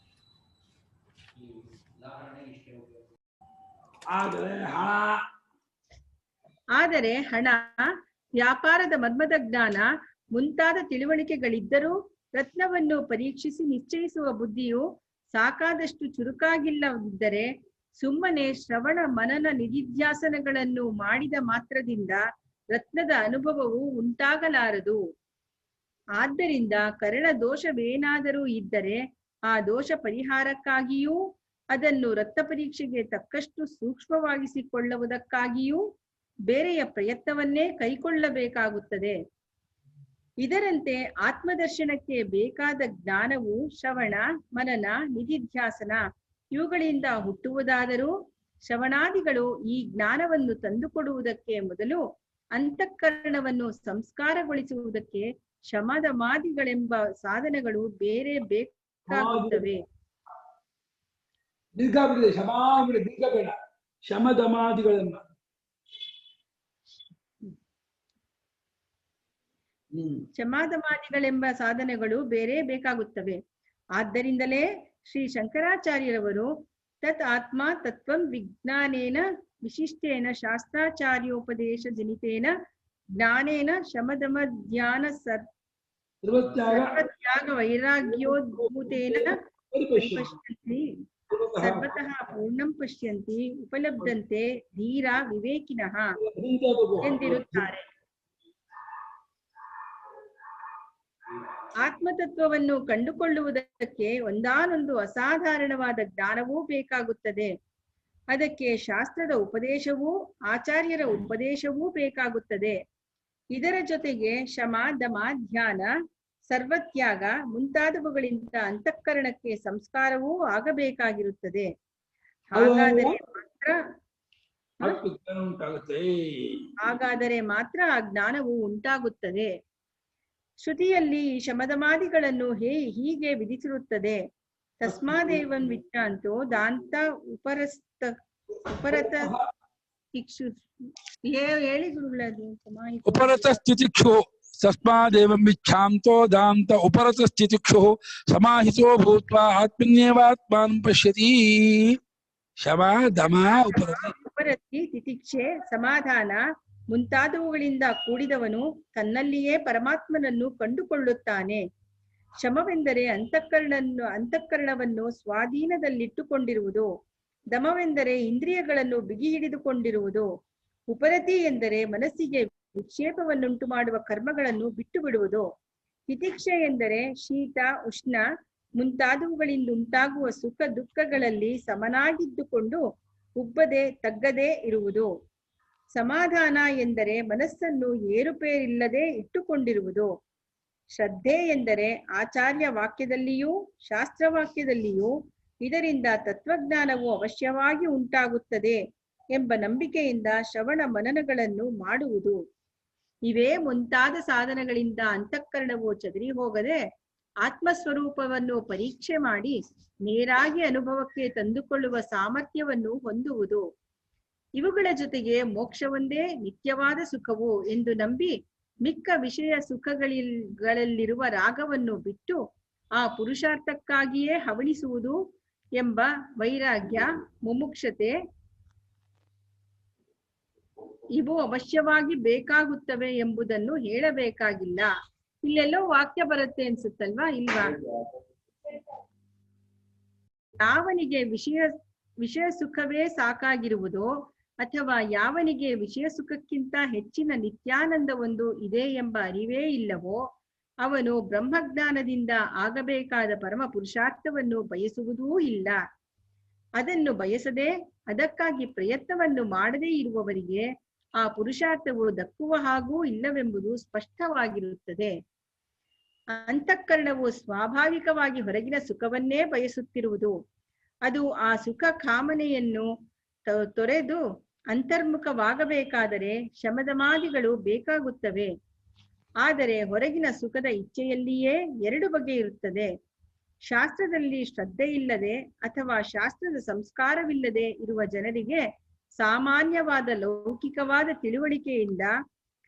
ಆದರೆ ಹಣ, ವ್ಯಾಪಾರದ ಮರ್ಮದ ಜ್ಞಾನ ಮುಂತಾದ ತಿಳುವಳಿಕೆಗಳಿದ್ದರೂ ರತ್ನವನ್ನು ಪರೀಕ್ಷಿಸಿ ನಿಶ್ಚಯಿಸುವ ಬುದ್ಧಿಯು ಸಾಕಾದಷ್ಟು ಚುರುಕಾಗಿಲ್ಲದಿದ್ದರೆ ಸುಮ್ಮನೆ ಶ್ರವಣ, ಮನನ, ನಿಧಿಧ್ಯಾಸನಗಳನ್ನು ಮಾಡಿದ ಮಾತ್ರದಿಂದ ರತ್ನದ ಅನುಭವವು ಉಂಟಾಗಲಾರದು. ಆದ್ದರಿಂದ ಕರಣ ದೋಷವೇನಾದರೂ ಇದ್ದರೆ ಆ ದೋಷ ಪರಿಹಾರಕ್ಕಾಗಿಯೂ ಅದನ್ನು ರತ್ನ ಪರೀಕ್ಷೆಗೆ ತಕ್ಕಷ್ಟು ಸೂಕ್ಷ್ಮವಾಗಿಸಿಕೊಳ್ಳುವುದಕ್ಕಾಗಿಯೂ ಬೇರೆಯ ಪ್ರಯತ್ನವನ್ನೇ ಕೈಗೊಳ್ಳಬೇಕಾಗುತ್ತದೆ. ಇದರಂತೆ ಆತ್ಮದರ್ಶನಕ್ಕೆ ಬೇಕಾದ ಜ್ಞಾನವು ಶ್ರವಣ, ಮನನ, ನಿಧಿಧ್ಯಾಸನ ಇವುಗಳಿಂದ ಹುಟ್ಟುವುದಾದರೂ ಶ್ರವಣಾದಿಗಳು ಈ ಜ್ಞಾನವನ್ನು ತಂದುಕೊಡುವುದಕ್ಕೆ ಮೊದಲು ಅಂತಃಕರಣವನ್ನು ಸಂಸ್ಕಾರಗೊಳಿಸುವುದಕ್ಕೆ ಶಮದಮಾದಿಗಳೆಂಬ ಸಾಧನಗಳು ಬೇರೆ ಬೇಕಾಗುತ್ತವೆ. ದೀರ್ಘ ಬಿಡಿದೆ, ಶಮಾಬಿಡ ದೀರ್ಘ ಬೇಡ, ಶಮದಮಾದಿಗಳೆಂಬ. ಶಮಾದಮಾದಿಗಳೆಂಬ ಸಾಧನಗಳು ಬೇರೆ ಬೇಕಾಗುತ್ತವೆ. ಆದ್ದರಿಂದಲೇ ಶ್ರೀ ಶಂಕರಾಚಾರ್ಯರವರು ತತ್ ಆತ್ಮ ತತ್ವಂ ವಿಜ್ಞಾನೇನ ವಿಶಿಷ್ಟೇನ ಶಾಸ್ತ್ರಾಚಾರ್ಯೋಪದೇಶ ಜನಿತೇನ ಜ್ಞಾನೇನ ಶಮದಮ ಧ್ಯಾನ ಸರ್ವತ್ಯಾಗ ವೈರಾಗ್ಯೋದ್ಭೂತೇನ ಪಶ್ಯಂತಿ ಸರ್ವತಃ ಪೂರ್ಣಂ ಪಶ್ಯಂತಿ ಉಪಲಬ್ಧಂತೆ ಧೀರ ವಿವೇಕಿನಃ ಎಂದಿರುತ್ತಾರೆ. ಆತ್ಮತತ್ವವನ್ನು ಕಂಡುಕೊಳ್ಳುವುದಕ್ಕೆ ಒಂದಾನೊಂದು ಅಸಾಧಾರಣವಾದ ಜ್ಞಾನವೂ ಬೇಕಾಗುತ್ತದೆ. ಅದಕ್ಕೆ ಶಾಸ್ತ್ರದ ಉಪದೇಶವೂ ಆಚಾರ್ಯರ ಉಪದೇಶವೂ ಬೇಕಾಗುತ್ತದೆ. ಇದರ ಜೊತೆಗೆ ಶಮ, ದಮ, ಧ್ಯಾನ, ಸರ್ವತ್ಯಾಗ ಮುಂತಾದವುಗಳಿಂದ ಅಂತಃಕರಣಕ್ಕೆ ಸಂಸ್ಕಾರವೂ ಆಗಬೇಕಾಗಿರುತ್ತದೆ. ಹಾಗಾದರೆ ಮಾತ್ರ ಆ ಜ್ಞಾನವು ಉಂಟಾಗುತ್ತದೆ. ಶ್ರುತಿಯಲ್ಲಿ ಶಮದಮಾದಿಗಳನ್ನು ಹೀಗೆ ವಿಧಿಸಿರುತ್ತದೆ. ತಸ್ಮಾದೇವಂ ವಿಜ್ಞಾಂತೋ ದಾಂತ ಉಪರತ ಹೇಳಿ ಗುರುಗಳದು ಉಪರತ ಸ್ಥಿತಿಕ್ಷು ತಸ್ಮಾದೇವಂ ವಿಚ್ಛಾಂತೋ ದಾಂತ ಉಪರತ ಸ್ಥಿತಿಕ್ಷು ಸಮಾಹಿತೋ ಭೂತ್ವಾ ಆತ್ಮನ್ಯೇವಾತ್ಮಾನಂ ಪಶ್ಯತಿ. ಶಮ, ದಮ, ಉಪರತಿ, ತಿತಿಕ್ಷೆ, ಸಮಾಧಾನ ಮುಂತಾದವುಗಳಿಂದ ಕೂಡಿದವನು ತನ್ನಲ್ಲಿಯೇ ಪರಮಾತ್ಮನನ್ನು ಕಂಡುಕೊಳ್ಳುತ್ತಾನೆ. ಶಮವೆಂದರೆ ಅಂತಃಕರಣವನ್ನು ಸ್ವಾಧೀನದಲ್ಲಿಟ್ಟುಕೊಂಡಿರುವುದು. ದಮವೆಂದರೆ ಇಂದ್ರಿಯಗಳನ್ನು ಬಿಗಿ ಹಿಡಿದುಕೊಂಡಿರುವುದು. ಉಪರತಿ ಎಂದರೆ ಮನಸ್ಸಿಗೆ ವಿಕ್ಷೇಪವನ್ನುಂಟು ಮಾಡುವ ಕರ್ಮಗಳನ್ನು ಬಿಟ್ಟು ಬಿಡುವುದು. ತಿತಿಕ್ಷೆ ಎಂದರೆ ಶೀತ, ಉಷ್ಣ ಮುಂತಾದವುಗಳಿಂದ ಉಂಟಾಗುವ ಸುಖ ದುಃಖಗಳಲ್ಲಿ ಸಮನಾಗಿದ್ದುಕೊಂಡು ಉಬ್ಬದೆ ತಗ್ಗದೇ ಇರುವುದು. ಸಮಾಧಾನ ಎಂದರೆ ಮನಸ್ಸನ್ನು ಏರುಪೇರಿಲ್ಲದೆ ಇಟ್ಟುಕೊಂಡಿರುವುದು. ಶ್ರದ್ಧೆ ಎಂದರೆ ಆಚಾರ್ಯ ವಾಕ್ಯದಲ್ಲಿಯೂ ಶಾಸ್ತ್ರವಾಕ್ಯದಲ್ಲಿಯೂ ಇದರಿಂದ ತತ್ವಜ್ಞಾನವು ಅವಶ್ಯವಾಗಿ ಉಂಟಾಗುತ್ತದೆ ಎಂಬ ನಂಬಿಕೆಯಿಂದ ಶ್ರವಣ ಮನನಗಳನ್ನು ಮಾಡುವುದು. ಇವೇ ಮುಂತಾದ ಸಾಧನಗಳಿಂದ ಅಂತಃಕರಣವು ಚದರಿ ಹೋಗದೆ ಆತ್ಮಸ್ವರೂಪವನ್ನು ಪರೀಕ್ಷೆ ಮಾಡಿ ನೇರಾಗಿ ಅನುಭವಕ್ಕೆ ತಂದುಕೊಳ್ಳುವ ಸಾಮರ್ಥ್ಯವನ್ನು ಹೊಂದುವುದು. ಇವುಗಳ ಜೊತೆಗೆ ಮೋಕ್ಷವೊಂದೇ ನಿತ್ಯವಾದ ಸುಖವು ಎಂದು ನಂಬಿ ಮಿಕ್ಕ ವಿಷಯ ಸುಖಗಳಲ್ಲಿರುವ ರಾಗವನ್ನು ಬಿಟ್ಟು ಆ ಪುರುಷಾರ್ಥಕ್ಕಾಗಿಯೇ ಹವಣಿಸುವುದು ಎಂಬ ವೈರಾಗ್ಯ, ಮುಮುಕ್ಷತೆ ಇವು ಅವಶ್ಯವಾಗಿ ಬೇಕಾಗುತ್ತವೆ ಎಂಬುದನ್ನು ಹೇಳಬೇಕಾಗಿಲ್ಲ. ಇಲ್ಲೆಲ್ಲೋ ವಾಕ್ಯ ಬರುತ್ತೆ ಅನ್ಸುತ್ತಲ್ವಾ? ಇಲ್ವಾ? ಯಾವನಿಗೆ ವಿಷಯ ಸುಖವೇ ಸಾಕಾಗಿರುವುದೋ ಅಥವಾ ಯಾವನಿಗೆ ವಿಷಯ ಸುಖಕ್ಕಿಂತ ಹೆಚ್ಚಿನ ನಿತ್ಯಾನಂದವೊಂದು ಇದೆ ಎಂಬ ಅರಿವೇ ಇಲ್ಲವೋ ಅವನು ಬ್ರಹ್ಮಜ್ಞಾನದಿಂದ ಆಗಬೇಕಾದ ಪರಮ ಪುರುಷಾರ್ಥವನ್ನು ಬಯಸುವುದೂ ಇಲ್ಲ. ಅದನ್ನು ಬಯಸದೆ ಅದಕ್ಕಾಗಿ ಪ್ರಯತ್ನವನ್ನು ಮಾಡದೇ ಇರುವವರಿಗೆ ಆ ಪುರುಷಾರ್ಥವು ದಕ್ಕುವ ಹಾಗೂ ಇಲ್ಲವೆಂಬುದು ಸ್ಪಷ್ಟವಾಗಿರುತ್ತದೆ. ಅಂತಃಕರಣವು ಸ್ವಾಭಾವಿಕವಾಗಿ ಹೊರಗಿನ ಸುಖವನ್ನೇ ಬಯಸುತ್ತಿರುವುದು. ಅದು ಆ ಸುಖ ಕಾಮನೆಯನ್ನು ತೊರೆದು ಅಂತರ್ಮುಖವಾಗಬೇಕಾದರೆ ಶಮದಮಾದಿಗಳು ಬೇಕಾಗುತ್ತವೆ. ಆದರೆ ಹೊರಗಿನ ಸುಖದ ಇಚ್ಛೆಯಲ್ಲಿಯೇ ಎರಡು ಬಗೆ ಇರುತ್ತದೆ. ಶಾಸ್ತ್ರದಲ್ಲಿ ಶ್ರದ್ಧೆ ಇಲ್ಲದೆ ಅಥವಾ ಶಾಸ್ತ್ರದ ಸಂಸ್ಕಾರವಿಲ್ಲದೆ ಇರುವ ಜನರಿಗೆ ಸಾಮಾನ್ಯವಾದ ಲೌಕಿಕವಾದ ತಿಳುವಳಿಕೆಯಿಂದ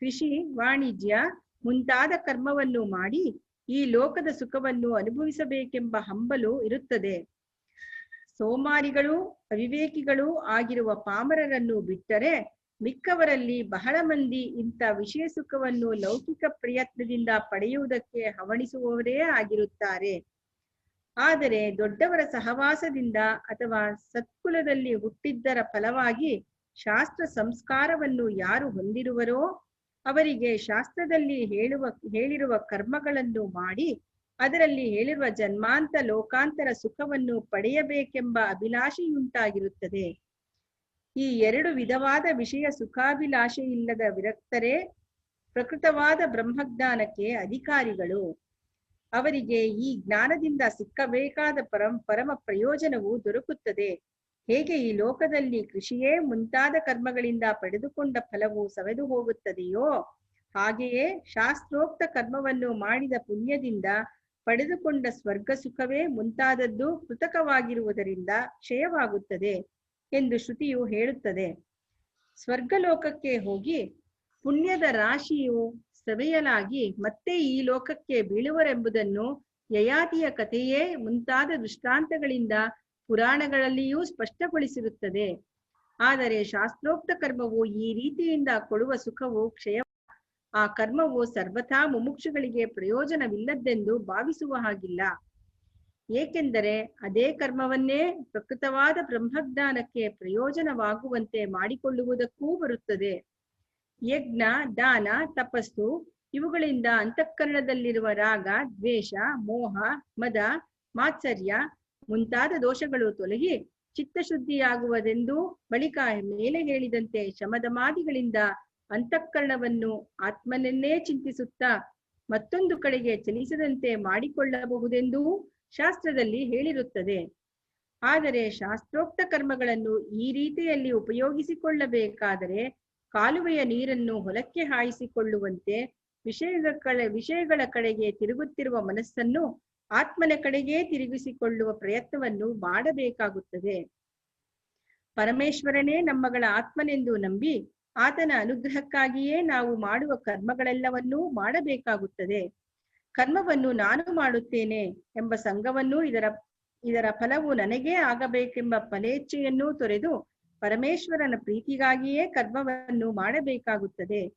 ಕೃಷಿ, ವಾಣಿಜ್ಯ ಮುಂತಾದ ಕರ್ಮವನ್ನು ಮಾಡಿ ಈ ಲೋಕದ ಸುಖವನ್ನು ಅನುಭವಿಸಬೇಕೆಂಬ ಹಂಬಲು ಇರುತ್ತದೆ. ಸೋಮಾರಿಗಳು, ಅವಿವೇಕಿಗಳು ಆಗಿರುವ ಪಾಮರರನ್ನು ಬಿಟ್ಟರೆ ಮಿಕ್ಕವರಲ್ಲಿ ಬಹಳ ಮಂದಿ ಇಂಥ ವಿಷಯ ಸುಖವನ್ನು ಲೌಕಿಕ ಪ್ರಯತ್ನದಿಂದ ಪಡೆಯುವುದಕ್ಕೆ ಹವಣಿಸುವವರೇ ಆಗಿರುತ್ತಾರೆ. ಆದರೆ ದೊಡ್ಡವರ ಸಹವಾಸದಿಂದ ಅಥವಾ ಸತ್ಕುಲದಲ್ಲಿ ಹುಟ್ಟಿದ್ದರ ಫಲವಾಗಿ ಶಾಸ್ತ್ರ ಸಂಸ್ಕಾರವನ್ನು ಯಾರು ಹೊಂದಿರುವರೋ ಅವರಿಗೆ ಶಾಸ್ತ್ರದಲ್ಲಿ ಹೇಳಿರುವ ಕರ್ಮಗಳನ್ನು ಮಾಡಿ ಅದರಲ್ಲಿ ಹೇಳಿರುವ ಜನ್ಮಾಂತ ಲೋಕಾಂತರ ಸುಖವನ್ನು ಪಡೆಯಬೇಕೆಂಬ ಅಭಿಲಾಷೆಯುಂಟಾಗಿರುತ್ತದೆ. ಈ ಎರಡು ವಿಧವಾದ ವಿಷಯ ಸುಖಾಭಿಲಾಷೆಯಿಲ್ಲದ ವಿರಕ್ತರೇ ಪ್ರಕೃತವಾದ ಬ್ರಹ್ಮಜ್ಞಾನಕ್ಕೆ ಅಧಿಕಾರಿಗಳು. ಅವರಿಗೆ ಈ ಜ್ಞಾನದಿಂದ ಸಿಕ್ಕಬೇಕಾದ ಪರಮ ಪ್ರಯೋಜನವು ದೊರಕುತ್ತದೆ. ಹೇಗೆ ಈ ಲೋಕದಲ್ಲಿ ಕೃಷಿಯೇ ಮುಂತಾದ ಕರ್ಮಗಳಿಂದ ಪಡೆದುಕೊಂಡ ಫಲವು ಸವೆದು ಹೋಗುತ್ತದೆಯೋ, ಹಾಗೆಯೇ ಶಾಸ್ತ್ರೋಕ್ತ ಕರ್ಮವನ್ನು ಮಾಡಿದ ಪುಣ್ಯದಿಂದ ಪಡೆದುಕೊಂಡ ಸ್ವರ್ಗ ಸುಖವೇ ಮುಂತಾದದ್ದು ಕೃತಕವಾಗಿರುವುದರಿಂದ ಕ್ಷಯವಾಗುತ್ತದೆ ಎಂದು ಶ್ರುತಿಯು ಹೇಳುತ್ತದೆ. ಸ್ವರ್ಗಲೋಕಕ್ಕೆ ಹೋಗಿ ಪುಣ್ಯದ ರಾಶಿಯು ಸವೆಯಲಾಗಿ ಮತ್ತೆ ಈ ಲೋಕಕ್ಕೆ ಬೀಳುವರೆಂಬುದನ್ನು ಯಯಾತಿಯ ಕಥೆಯೇ ಮುಂತಾದ ದೃಷ್ಟಾಂತಗಳಿಂದ ಪುರಾಣಗಳಲ್ಲಿಯೂ ಸ್ಪಷ್ಟಗೊಳಿಸಿರುತ್ತದೆ. ಆದರೆ ಶಾಸ್ತ್ರೋಕ್ತ ಕರ್ಮವು ಈ ರೀತಿಯಿಂದ ಕೊಡುವ ಸುಖವು ಕ್ಷಯ. ಆ ಕರ್ಮವು ಸರ್ವಥಾ ಮುಮುಕ್ಷುಗಳಿಗೆ ಪ್ರಯೋಜನವಿಲ್ಲದೆಂದು ಭಾವಿಸುವ ಹಾಗಿಲ್ಲ. ಏಕೆಂದರೆ ಅದೇ ಕರ್ಮವನ್ನೇ ಪ್ರಕೃತವಾದ ಬ್ರಹ್ಮಜ್ಞಾನಕ್ಕೆ ಪ್ರಯೋಜನವಾಗುವಂತೆ ಮಾಡಿಕೊಳ್ಳುವುದಕ್ಕೂ ಬರುತ್ತದೆ. ಯಜ್ಞ, ದಾನ, ತಪಸ್ಸು ಇವುಗಳಿಂದ ಅಂತಃಕರಣದಲ್ಲಿರುವ ರಾಗ, ದ್ವೇಷ, ಮೋಹ, ಮದ, ಮಾತ್ಸರ್ಯ ಮುಂತಾದ ದೋಷಗಳು ತೊಲಗಿ ಚಿತ್ತಶುದ್ಧಿಯಾಗುವುದೆಂದು ಬಳಿಕ ಮೇಲೆ ಹೇಳಿದಂತೆ ಶಮದಮಾದಿಗಳಿಂದ ಅಂತಃಕರಣವನ್ನು ಆತ್ಮನನ್ನೇ ಚಿಂತಿಸುತ್ತಾ ಮತ್ತೊಂದು ಕಡೆಗೆ ಚಲಿಸದಂತೆ ಮಾಡಿಕೊಳ್ಳಬಹುದೆಂದೂ ಶಾಸ್ತ್ರದಲ್ಲಿ ಹೇಳಿರುತ್ತದೆ. ಆದರೆ ಶಾಸ್ತ್ರೋಕ್ತ ಕರ್ಮಗಳನ್ನು ಈ ರೀತಿಯಲ್ಲಿ ಉಪಯೋಗಿಸಿಕೊಳ್ಳಬೇಕಾದರೆ ಕಾಲುವೆಯ ನೀರನ್ನು ಹೊಲಕ್ಕೆ ಹಾಯಿಸಿಕೊಳ್ಳುವಂತೆ ವಿಷಯಗಳ ಕಡೆಗೆ ತಿರುಗುತ್ತಿರುವ ಮನಸ್ಸನ್ನು ಆತ್ಮನ ಕಡೆಗೆ ತಿರುಗಿಸಿಕೊಳ್ಳುವ ಪ್ರಯತ್ನವನ್ನು ಮಾಡಬೇಕಾಗುತ್ತದೆ. ಪರಮೇಶ್ವರನೇ ನಮ್ಮಗಳ ಆತ್ಮನೆಂದು ನಂಬಿ ಆತನ ಅನುಗ್ರಹಕ್ಕಾಗಿಯೇ ನಾವು ಮಾಡುವ ಕರ್ಮಗಳೆಲ್ಲವನ್ನೂ ಮಾಡಬೇಕಾಗುತ್ತದೆ. ಕರ್ಮವನ್ನು ನಾನು ಮಾಡುತ್ತೇನೆ ಎಂಬ ಸಂಘವನ್ನು ಇದರ ಫಲವು ನನಗೇ ಆಗಬೇಕೆಂಬ ಫಲೇಚ್ಛೆಯನ್ನು ತೊರೆದು ಪರಮೇಶ್ವರನ ಪ್ರೀತಿಗಾಗಿಯೇ ಕರ್ಮವನ್ನು ಮಾಡಬೇಕಾಗುತ್ತದೆ.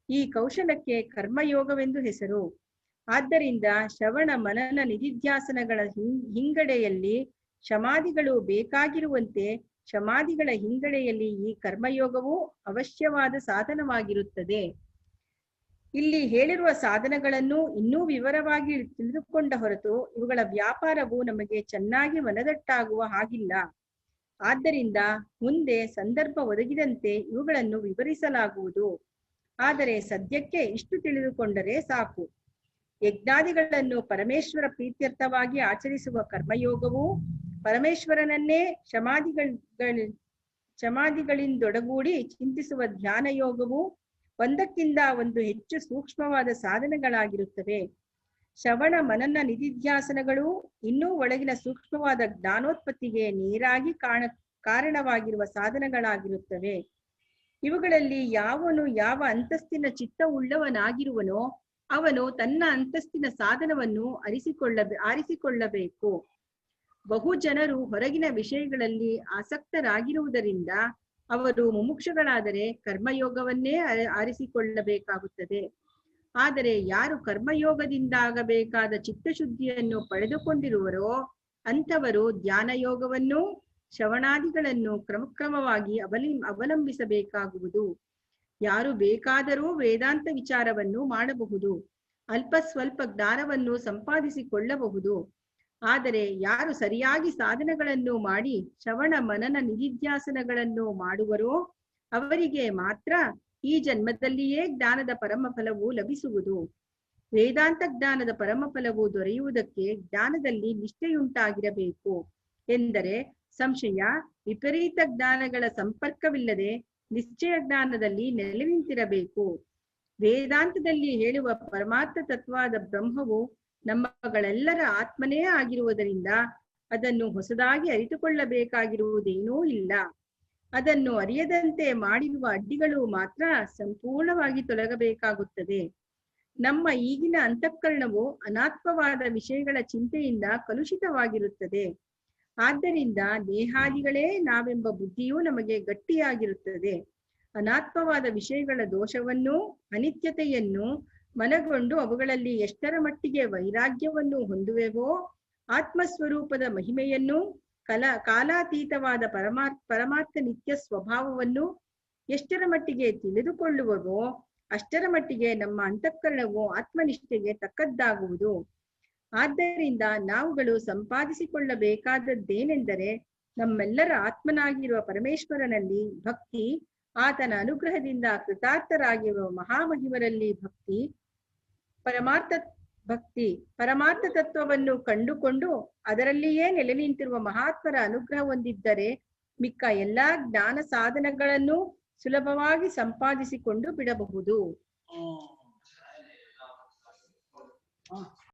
ಈ ಕೌಶಲಕ್ಕೆ ಕರ್ಮಯೋಗವೆಂದು ಹೆಸರು. ಆದ್ದರಿಂದ ಶ್ರವಣ ಮನನ ನಿಧಿಧ್ಯಾಸನಗಳ ಹಿಂಗಡೆಯಲ್ಲಿ ಶಮಾದಿಗಳು ಬೇಕಾಗಿರುವಂತೆ ಶಮಾದಿಗಳ ಹಿಂಗಡೆಯಲ್ಲಿ ಈ ಕರ್ಮಯೋಗವು ಅವಶ್ಯವಾದ ಸಾಧನವಾಗಿರುತ್ತದೆ. ಇಲ್ಲಿ ಹೇಳಿರುವ ಸಾಧನಗಳನ್ನು ಇನ್ನೂ ವಿವರವಾಗಿ ತಿಳಿದುಕೊಂಡ ಹೊರತು ಇವುಗಳ ವ್ಯಾಪಾರವು ನಮಗೆ ಚೆನ್ನಾಗಿ ಮನದಟ್ಟಾಗುವ ಹಾಗಿಲ್ಲ. ಆದ್ದರಿಂದ ಮುಂದೆ ಸಂದರ್ಭ ಒದಗಿದಂತೆ ಇವುಗಳನ್ನು ವಿವರಿಸಲಾಗುವುದು. ಆದರೆ ಸದ್ಯಕ್ಕೆ ಇಷ್ಟು ತಿಳಿದುಕೊಂಡರೆ ಸಾಕು. ಯಜ್ಞಾದಿಗಳನ್ನು ಪರಮೇಶ್ವರ ಪ್ರೀತ್ಯರ್ಥವಾಗಿ ಆಚರಿಸುವ ಕರ್ಮಯೋಗವು ಪರಮೇಶ್ವರನನ್ನೇ ಶಮಾದಿಗಳಿಂದೊಡಗೂಡಿ ಚಿಂತಿಸುವ ಧ್ಯಾನ ಯೋಗವು ಒಂದಕ್ಕಿಂತ ಒಂದು ಹೆಚ್ಚು ಸೂಕ್ಷ್ಮವಾದ ಸಾಧನಗಳಾಗಿರುತ್ತವೆ. ಶ್ರವಣ ಮನನ ನಿಧಿಧ್ಯಾಸನಗಳು ಇನ್ನೂ ಒಳಗಿನ ಸೂಕ್ಷ್ಮವಾದ ಜ್ಞಾನೋತ್ಪತ್ತಿಗೆ ನೇರಾಗಿ ಕಾರಣವಾಗಿರುವ ಸಾಧನಗಳಾಗಿರುತ್ತವೆ. ಇವುಗಳಲ್ಲಿ ಯಾವನು ಯಾವ ಅಂತಸ್ತಿನ ಚಿತ್ತವುಳ್ಳವನಾಗಿರುವನೋ ಅವನು ತನ್ನ ಅಂತಸ್ತಿನ ಸಾಧನವನ್ನು ಆರಿಸಿಕೊಳ್ಳಬೇಕು. ಬಹು ಜನರು ಹೊರಗಿನ ವಿಷಯಗಳಲ್ಲಿ ಆಸಕ್ತರಾಗಿರುವುದರಿಂದ ಅವರು ಮುಮುಕ್ಷುಗಳಾದರೆ ಕರ್ಮಯೋಗವನ್ನೇ ಆರಿಸಿಕೊಳ್ಳಬೇಕಾಗುತ್ತದೆ. ಆದರೆ ಯಾರು ಕರ್ಮಯೋಗದಿಂದಾಗಬೇಕಾದ ಚಿತ್ತಶುದ್ಧಿಯನ್ನು ಪಡೆದುಕೊಂಡಿರುವರೋ ಅಂಥವರು ಧ್ಯಾನ ಯೋಗವನ್ನು ಶ್ರವಣಾದಿಗಳನ್ನು ಕ್ರಮಕ್ರಮವಾಗಿ ಅವಲಂಬಿಸಬೇಕಾಗುವುದು. ಯಾರು ಬೇಕಾದರೂ ವೇದಾಂತ ವಿಚಾರವನ್ನು ಮಾಡಬಹುದು, ಅಲ್ಪ ಸ್ವಲ್ಪ ಜ್ಞಾನವನ್ನು ಸಂಪಾದಿಸಿಕೊಳ್ಳಬಹುದು. ಆದರೆ ಯಾರು ಸರಿಯಾಗಿ ಸಾಧನಗಳನ್ನು ಮಾಡಿ ಶ್ರವಣ ಮನನ ನಿಧಿಧ್ಯಾಸನಗಳನ್ನು ಮಾಡುವರೋ ಅವರಿಗೆ ಮಾತ್ರ ಈ ಜನ್ಮದಲ್ಲಿಯೇ ಜ್ಞಾನದ ಪರಮಫಲವು ಲಭಿಸುವುದು. ವೇದಾಂತ ಜ್ಞಾನದ ಪರಮಫಲವು ದೊರೆಯುವುದಕ್ಕೆ ಜ್ಞಾನದಲ್ಲಿ ನಿಷ್ಠೆಯುಂಟಾಗಿರಬೇಕು. ಎಂದರೆ ಸಂಶಯ ವಿಪರೀತ ಜ್ಞಾನಗಳ ಸಂಪರ್ಕವಿಲ್ಲದೆ ನಿಶ್ಚಯ ಜ್ಞಾನದಲ್ಲಿ ನೆಲೆ ನಿಂತಿರಬೇಕು. ವೇದಾಂತದಲ್ಲಿ ಹೇಳುವ ಪರಮಾರ್ಥ ತತ್ವಾದ ಬ್ರಹ್ಮವು ನಮ್ಮಗಳೆಲ್ಲರ ಆತ್ಮನೇ ಆಗಿರುವುದರಿಂದ ಅದನ್ನು ಹೊಸದಾಗಿ ಅರಿತುಕೊಳ್ಳಬೇಕಾಗಿರುವುದೇನೂ ಇಲ್ಲ. ಅದನ್ನು ಅರಿಯದಂತೆ ಮಾಡಿರುವ ಅಡ್ಡಿಗಳು ಮಾತ್ರ ಸಂಪೂರ್ಣವಾಗಿ ತೊಲಗಬೇಕಾಗುತ್ತದೆ. ನಮ್ಮ ಈಗಿನ ಅಂತಃಕರಣವು ಅನಾತ್ಮವಾದ ವಿಷಯಗಳ ಚಿಂತೆಯಿಂದ ಕಲುಷಿತವಾಗಿರುತ್ತದೆ. ಆದ್ದರಿಂದ ದೇಹಾದಿಗಳೇ ನಾವೆಂಬ ಬುದ್ಧಿಯೂ ನಮಗೆ ಗಟ್ಟಿಯಾಗಿರುತ್ತದೆ. ಅನಾತ್ಮವಾದ ವಿಷಯಗಳ ದೋಷವನ್ನು ಅನಿತ್ಯತೆಯನ್ನು ಮನಗೊಂಡು ಅವುಗಳಲ್ಲಿ ಎಷ್ಟರ ಮಟ್ಟಿಗೆ ವೈರಾಗ್ಯವನ್ನು ಹೊಂದುವೆವೋ, ಆತ್ಮಸ್ವರೂಪದ ಮಹಿಮೆಯನ್ನು ಕಾಲಾತೀತವಾದ ಪರಮಾರ್ಥ ನಿತ್ಯ ಸ್ವಭಾವವನ್ನು ಎಷ್ಟರ ಮಟ್ಟಿಗೆ ತಿಳಿದುಕೊಳ್ಳುವವೋ ಅಷ್ಟರ ಮಟ್ಟಿಗೆ ನಮ್ಮ ಅಂತಃಕರಣವು ಆತ್ಮನಿಷ್ಠೆಗೆ ತಕ್ಕದ್ದಾಗುವುದು. ಆದ್ದರಿಂದ ನಾವುಗಳು ಸಂಪಾದಿಸಿಕೊಳ್ಳಬೇಕಾದದ್ದೇನೆಂದರೆ ನಮ್ಮೆಲ್ಲರ ಆತ್ಮನಾಗಿರುವ ಪರಮೇಶ್ವರನಲ್ಲಿ ಭಕ್ತಿ, ಆತನ ಅನುಗ್ರಹದಿಂದ ಕೃತಾರ್ಥರಾಗಿರುವ ಮಹಾಮಹಿಮರಲ್ಲಿ ಪರಮಾರ್ಥ ತತ್ವವನ್ನು ಕಂಡುಕೊಂಡು ಅದರಲ್ಲಿಯೇ ನೆಲೆ ನಿಂತಿರುವ ಮಹಾತ್ಮರ ಅನುಗ್ರಹ ಹೊಂದಿದ್ದರೆ ಮಿಕ್ಕ ಎಲ್ಲಾ ಜ್ಞಾನ ಸಾಧನಗಳನ್ನು ಸುಲಭವಾಗಿ ಸಂಪಾದಿಸಿಕೊಂಡು ಬಿಡಬಹುದು.